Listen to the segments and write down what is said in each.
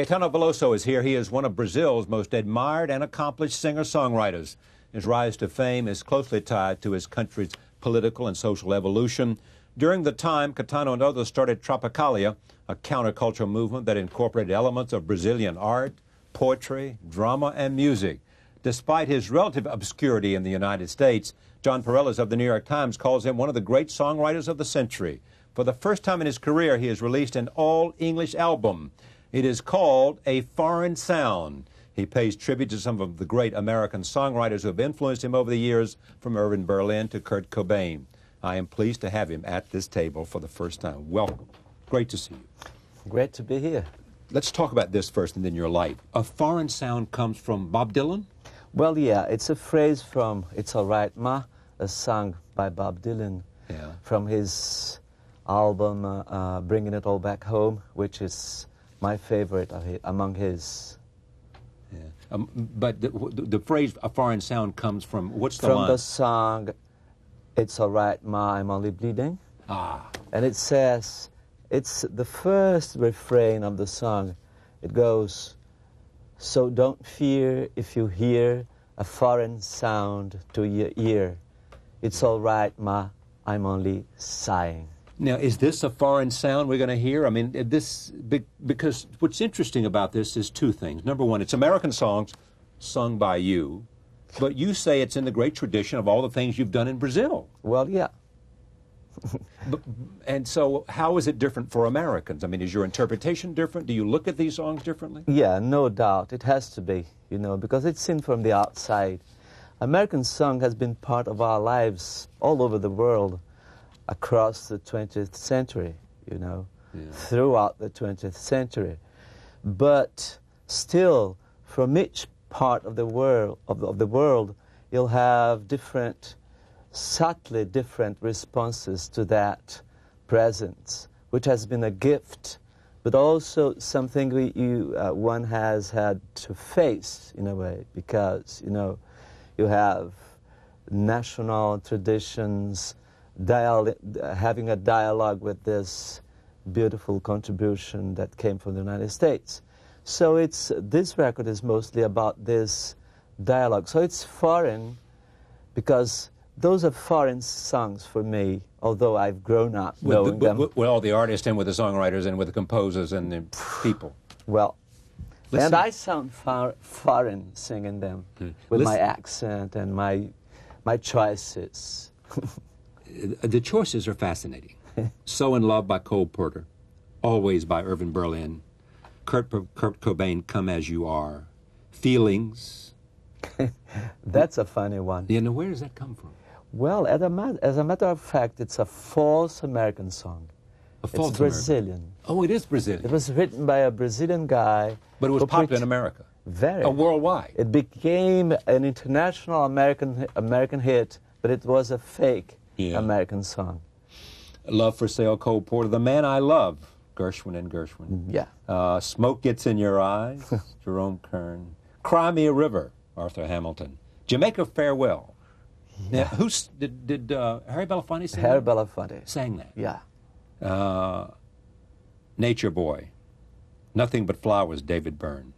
Caetano Veloso is here. He is one of Brazil's most admired and accomplished singer-songwriters. His rise to fame is closely tied to his country's political and social evolution. During the time, Caetano and others started Tropicalia, a counterculture movement that incorporated elements of Brazilian art, poetry, drama, and music. Despite his relative obscurity in the United States, John Perellas of the New York Times calls him one of the great songwriters of the century. For the first time in his career, he has released an all-English album. It is called A Foreign Sound. He pays tribute to some of the great American songwriters who have influenced him over the years, from Irving Berlin to Kurt Cobain. I am pleased to have him at this table for the first time. Welcome. Great to see you. Great to be here. Let's talk about this first and then your life. A Foreign Sound comes from Bob Dylan? Well, yeah, it's a phrase from It's All Right Ma, a song by Bob Dylan, from his album Bringing It All Back Home, which is my favorite among his. Yeah. But the phrase "a foreign sound" comes from, what's the line? From the song "It's All Right Ma, I'm Only Bleeding." And it says, it's the first refrain of the song. It goes, "So don't fear if you hear a foreign sound to your ear. It's all right, ma, I'm only sighing." Now, is this a foreign sound we're going to hear? I mean, because what's interesting about this is two things. Number one, it's American songs sung by you, but you say it's in the great tradition of all the things you've done in Brazil. Well, yeah. And so how is it different for Americans? I mean, is your interpretation different? Do you look at these songs differently? Yeah, no doubt. It has to be, because it's seen from the outside. American song has been part of our lives all over the world across the 20th century, throughout the 20th century. But still, from each part of the world, you'll have subtly different responses to that presence, which has been a gift, but also something one has had to face in a way, because you have national traditions having a dialogue with this beautiful contribution that came from the United States. So this record is mostly about this dialogue. So it's foreign because those are foreign songs for me, although I've grown up knowing them. With all the artists and with the songwriters and with the composers and the people. Well, and I sound foreign singing them with my accent and my choices. The choices are fascinating. So in Love by Cole Porter, Always by Irving Berlin, Kurt Cobain, Come As You Are, Feelings. That's a funny one. Where does that come from? Well, as a matter of fact, it's a false American song. It's Brazilian. Oh, it is Brazilian. It was written by a Brazilian guy. But it was popular in America. Very. Worldwide. It became an international American hit, but it was a fake American song. Love for Sale, Cole Porter, The Man I Love, Gershwin and Gershwin. Yeah. Smoke Gets in Your Eyes, Jerome Kern. Cry Me a River, Arthur Hamilton. Jamaica Farewell. Yeah. Now, did Harry Belafonte sing Harry that? Belafonte. Sang that. Yeah. Nature Boy, Nothing But Flowers, David Byrne.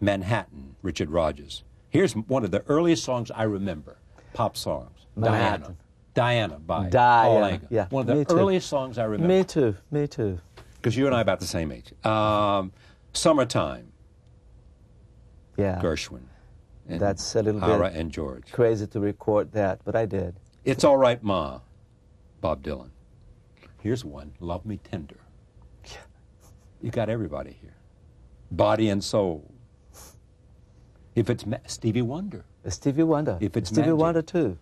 Manhattan, Richard Rodgers. Here's one of the earliest songs I remember, pop songs. Manhattan. Diana by Paul Anka. Yeah. One of the earliest songs I remember. Me too. Because you and I are about the same age. Summertime. Yeah. Gershwin. That's a little Ira bit and George. crazy to record that, but I did. It's All Right Ma, Bob Dylan. Here's one, Love Me Tender. You got everybody here. Body and Soul. If it's Stevie Wonder. Stevie Wonder. If it's Stevie Magic. Wonder too.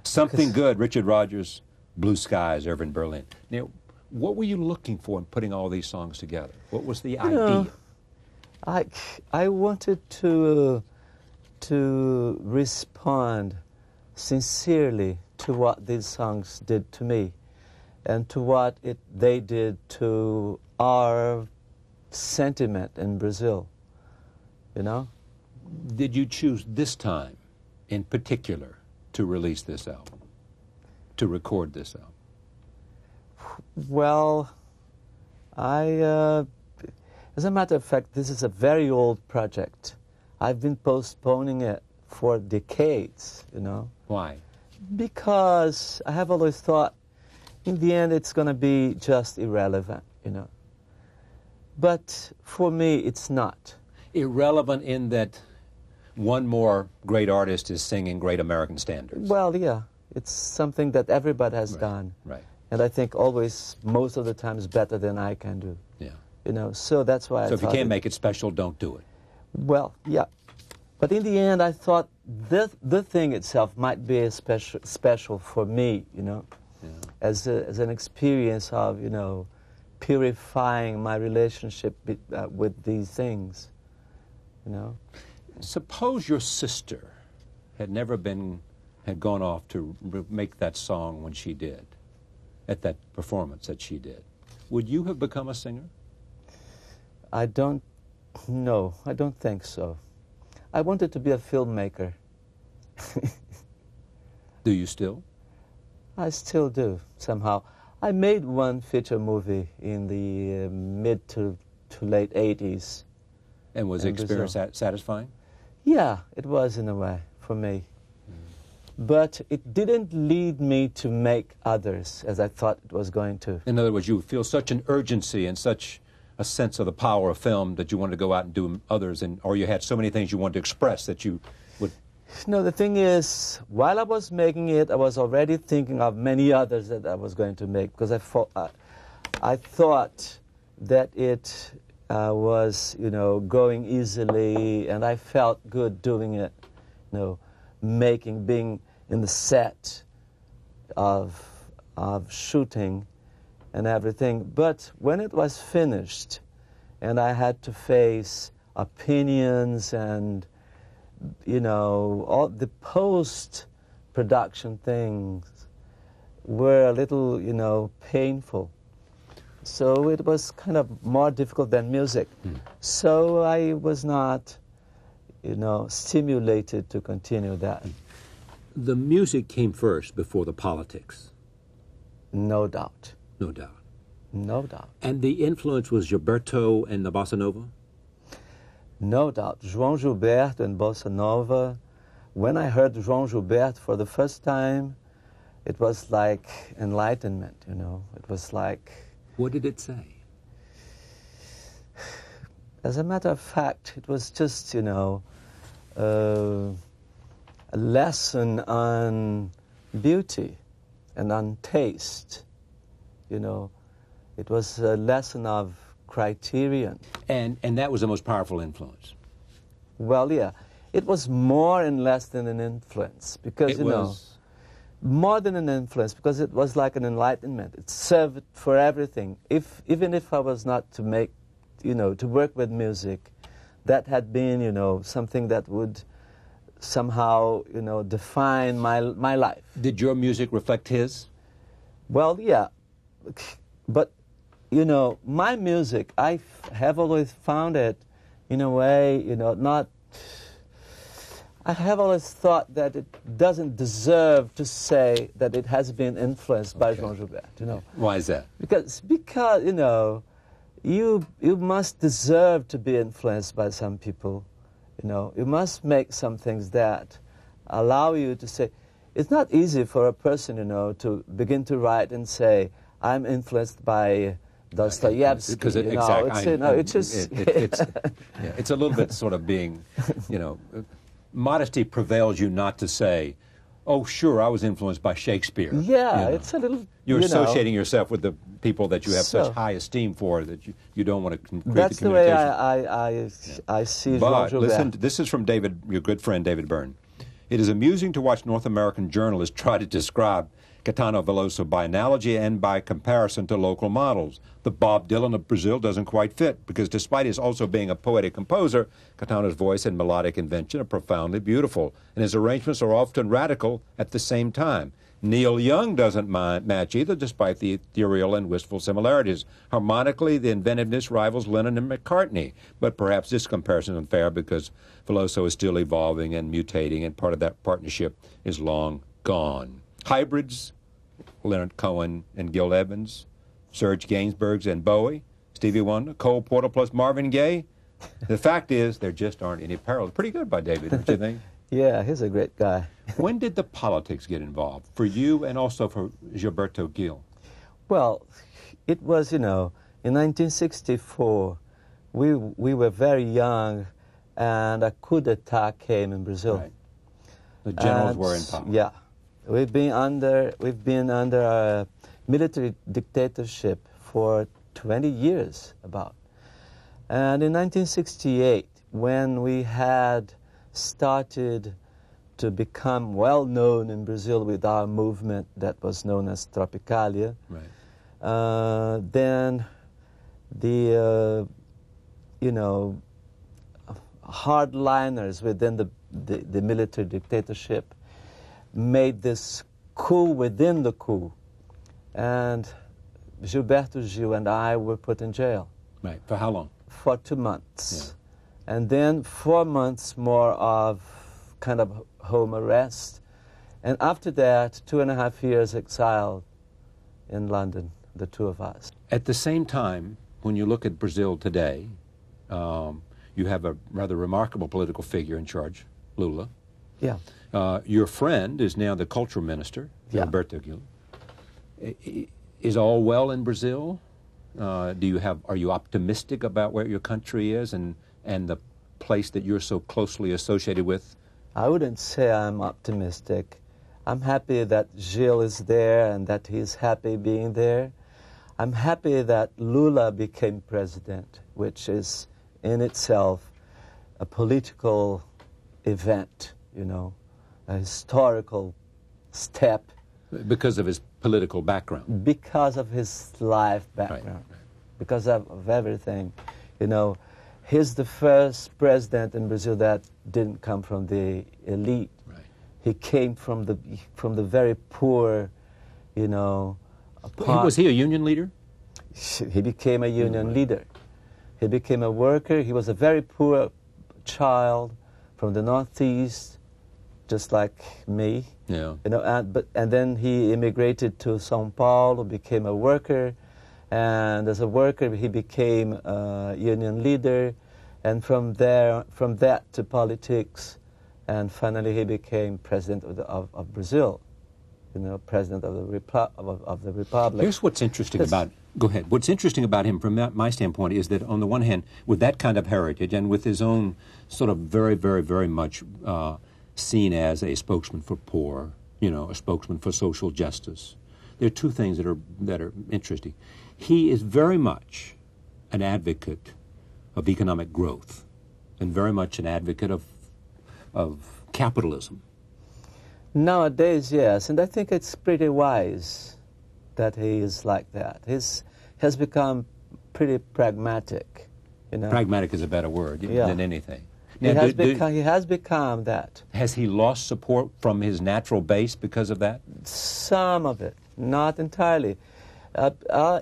Something Good, Richard Rodgers. Blue Skies, Irving Berlin. Now, what were you looking for in putting all these songs together? What was the idea? I wanted to respond sincerely to what these songs did to me and to what they did to our sentiment in Brazil, Did you choose this time in particular to release this album, to record this album? Well, As a matter of fact, this is a very old project. I've been postponing it for decades, you know. Why? Because I have always thought, in the end, it's going to be just irrelevant, you know. But for me, it's not. Irrelevant in that one more great artist is singing great American standards. Well, yeah, it's something that everybody has Right, done. right. And I think always, most of the times, better than I can do. Yeah. You know, so that's why I So if you thought can't make it special, don't do it. Well, yeah. But in the end, I thought the thing itself might be a special for me, you know, Yeah. as an experience of, you know, purifying my relationship with these things, you know. Suppose your sister had gone off to make that song when she did, at that performance that she did. Would you have become a singer? I don't think so. I wanted to be a filmmaker. Do you still? I still do, somehow. I made one feature movie in the mid to late 80s. And was the experience satisfying? Yeah, it was in a way, for me. But it didn't lead me to make others as I thought it was going to. In other words, you feel such an urgency and such a sense of the power of film that you wanted to go out and do others, or you had so many things you wanted to express that you would... No, the thing is, while I was making it, I was already thinking of many others that I was going to make, because I thought that it was, you know, going easily, and I felt good doing it, you know, being in the set of shooting and everything. But when it was finished and I had to face opinions and, you know, all the post-production things were a little, you know, painful. So it was kind of more difficult than music. So I was not, you know, stimulated to continue that. The music came first before the politics. No doubt. No doubt. No doubt. And the influence was Gilberto and the bossa nova? No doubt. João Gilberto and bossa nova. When I heard João Gilberto for the first time, it was like enlightenment, you know. It was like... What did it say? As a matter of fact, it was just, you know, a lesson on beauty and on taste, you know. It was a lesson of criterion. And that was the most powerful influence? Well, yeah. It was more and less than an influence, because, you know, more than an influence, because it was like an enlightenment. It served for everything. Even if I was not to make, you know, to work with music, that had been, you know, something that would somehow, you know, define my life. Did your music reflect his? Well, yeah. But, you know, my music, I have always found it, in a way, you know, not... I have always thought that it doesn't deserve to say that it has been influenced by João Gilberto, you know. Why is that? Because you know, you must deserve to be influenced by some people, you know. You must make some things that allow you to say... It's not easy for a person, you know, to begin to write and say, I'm influenced by Dostoevsky. Because it's just... It's a little bit sort of being, you know... Modesty prevails you not to say, oh, sure, I was influenced by Shakespeare. Yeah, you know. it's a little... You're associating yourself with the people that you have such high esteem for that you don't want to create that's the communication. That's the way I see But João listen, Gilberto. this is from David, your good friend David Byrne. It is amusing to watch North American journalists try to describe Caetano Veloso by analogy and by comparison to local models. The Bob Dylan of Brazil doesn't quite fit, because despite his also being a poetic composer, Caetano's voice and melodic invention are profoundly beautiful, and his arrangements are often radical at the same time. Neil Young doesn't match either, despite the ethereal and wistful similarities. Harmonically, the inventiveness rivals Lennon and McCartney, but perhaps this comparison is unfair because Veloso is still evolving and mutating, and part of that partnership is long gone. Hybrids, Leonard Cohen and Gil Evans, Serge Gainsbourg and Bowie, Stevie Wonder, Cole Porter plus Marvin Gaye. The fact is, there just aren't any parallels. Pretty good by David, don't you think? Yeah, he's a great guy. When did the politics get involved for you and also for Gilberto Gil? Well, it was, in 1964, we were very young, and a coup d'etat came in Brazil. Right. The generals were in power. Yeah, we've been under a military dictatorship for 20 years about. And in 1968, when we had started to become well known in Brazil with our movement that was known as Tropicalia, right. then the hardliners within the military dictatorship made this coup within the coup, and Gilberto Gil and I were put in jail. Right. For how long? For 2 months. Yeah. And then 4 months more of kind of home arrest. And after that, 2.5 years exiled in London, the two of us. At the same time, when you look at Brazil today, you have a rather remarkable political figure in charge, Lula. Yeah. Your friend is now the culture minister, Yeah. Gilberto Gil. Is all well in Brazil? Are you optimistic about where your country is and the place that you're so closely associated with? I wouldn't say I'm optimistic. I'm happy that Gil is there and that he's happy being there. I'm happy that Lula became president, which is in itself a political event, a historical step. Because of his political background. Because of his life background. Right. Because of everything. He's the first president in Brazil that didn't come from the elite. Right. He came from the very poor, Was he a union leader? He became a union leader. He became a worker. He was a very poor child from the Northeast, just like me. Yeah. And then he immigrated to São Paulo, became a worker, and as a worker he became a union leader, and from that to politics, and finally he became president of Brazil, president of the Republic. Here's what's interesting about. Go ahead. What's interesting about him from my standpoint is that on the one hand, with that kind of heritage and with his own sort of very, very, very much seen as a spokesman for poor, a spokesman for social justice. There are two things that are interesting. He is very much an advocate of economic growth and very much an advocate of capitalism. Nowadays, yes, and I think it's pretty wise that he is like that. He has become pretty pragmatic, Pragmatic is a better word than anything. Now, he has become that. Has he lost support from his natural base because of that? Some of it, not entirely.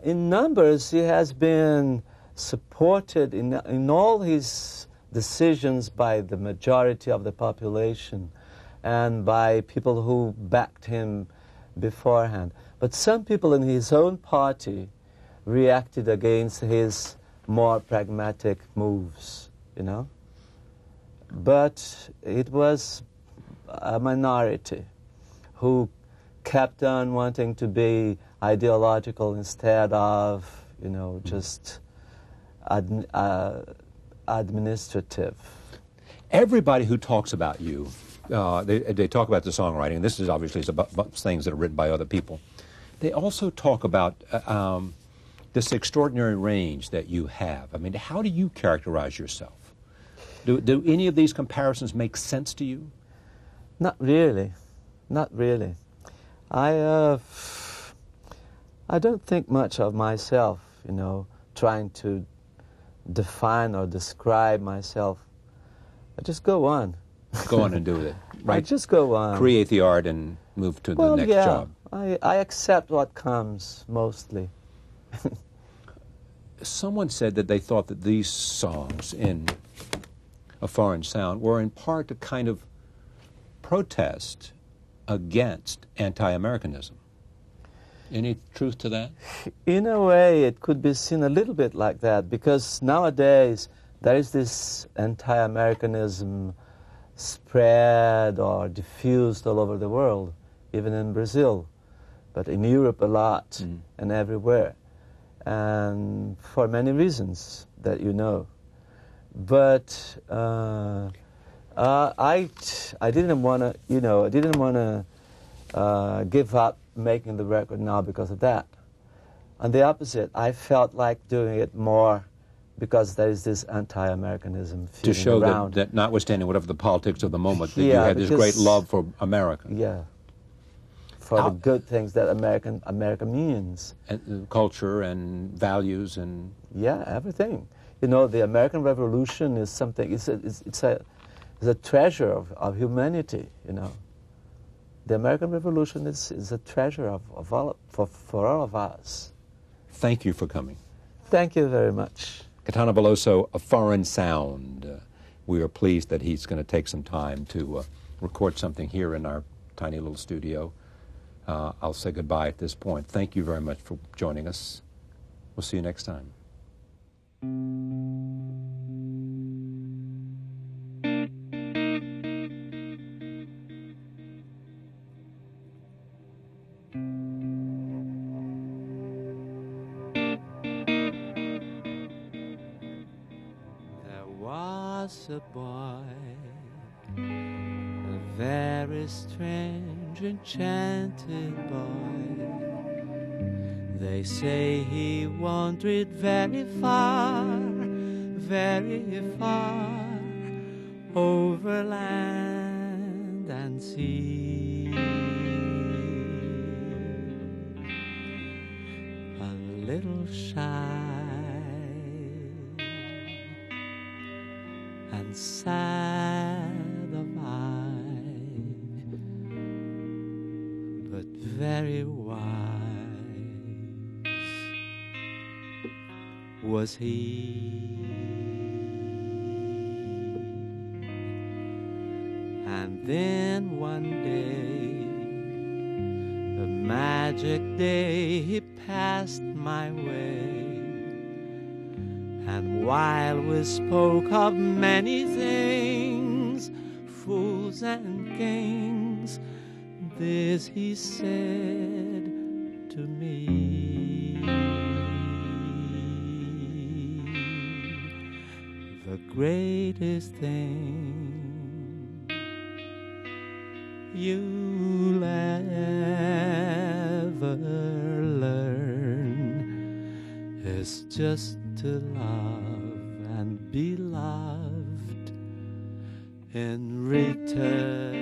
In numbers, he has been supported in all his decisions by the majority of the population and by people who backed him beforehand. But some people in his own party reacted against his more pragmatic moves, But it was a minority who kept on wanting to be ideological instead of, just administrative. Everybody who talks about you, they talk about the songwriting. This is obviously about things that are written by other people. They also talk about this extraordinary range that you have. I mean, how do you characterize yourself? Do any of these comparisons make sense to you? Not really. Not really. I don't think much of myself, trying to define or describe myself. I just go on. Go on and do it. Right. I just go on. Create the art and move to the next job. I accept what comes, mostly. Someone said that they thought that these songs in A Foreign Sound were in part a kind of protest against anti-Americanism. Any truth to that? In a way, it could be seen a little bit like that, because nowadays there is this anti-Americanism spread or diffused all over the world, even in Brazil, but in Europe a lot and everywhere, and for many reasons that you know. But I didn't want to, I didn't want to give up making the record now because of that. On the opposite, I felt like doing it more because there is this anti-Americanism feeling to show around. that notwithstanding whatever the politics of the moment, that you Yeah, had this great love for America. Yeah, for the good things that America means. And culture and values and... Yeah, everything. The American Revolution is something, it's a treasure of humanity, The American Revolution is a treasure of all, for all of us. Thank you for coming. Thank you very much. Caetano Veloso, A Foreign Sound. We are pleased that he's going to take some time to record something here in our tiny little studio. I'll say goodbye at this point. Thank you very much for joining us. We'll see you next time. Was a boy, a very strange, enchanted boy. They say he wandered very far, over land and sea. A little shy and sad of eye, but very wise was he. And then one day, a magic day, he passed my way. And while we spoke of many things, fools and kings, this he said to me: the greatest thing you'll ever learn is just to love and be loved in return.